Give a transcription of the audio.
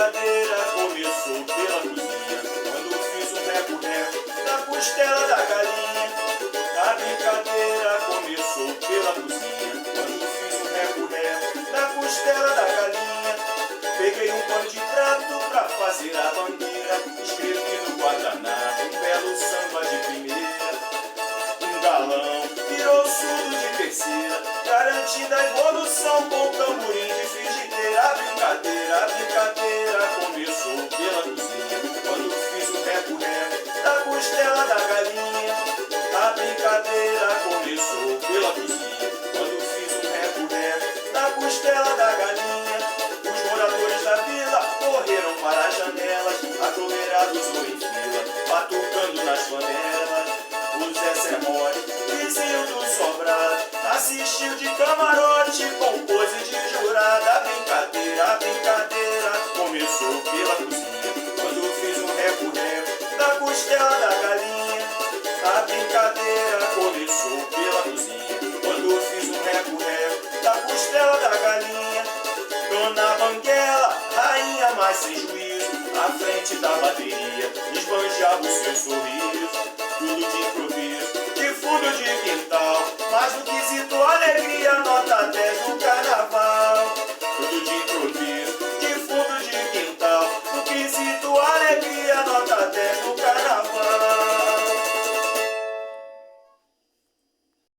brincadeira começou pela cozinha, quando fiz um reco-reco na costela da galinha. A brincadeira começou pela cozinha, quando fiz um reco-reco na costela da galinha. Peguei um pano de prato pra fazer a bandeira, escrevi no guardanapo um belo samba de primeira. Um galão virou surdo de terceira, garantindo a evolução com tamborim de frigideira. A brincadeira começou pela cozinha, quando fiz o reco-reco da costela da galinha. A brincadeira começou pela cozinha, quando fiz um reco-reco da costela da galinha. Os moradores da vila correram para as janelas, aglomerados ou em fila, batucando nas panelas. O Zé Serrote, vizinho do sobrado, assistiu de camarote com pose de jurada. A brincadeira começou pela cozinha, quando fiz um reco-reco da costela da galinha. A brincadeira começou pela cozinha, quando fiz um reco-reco da costela da galinha. Dona Banguela, rainha mais sem juízo, à frente da bateria, esbanjava o seu sorriso. Tudo de improviso, de fundo de quintal, mas no quesito alegria, nota 10 no carnaval.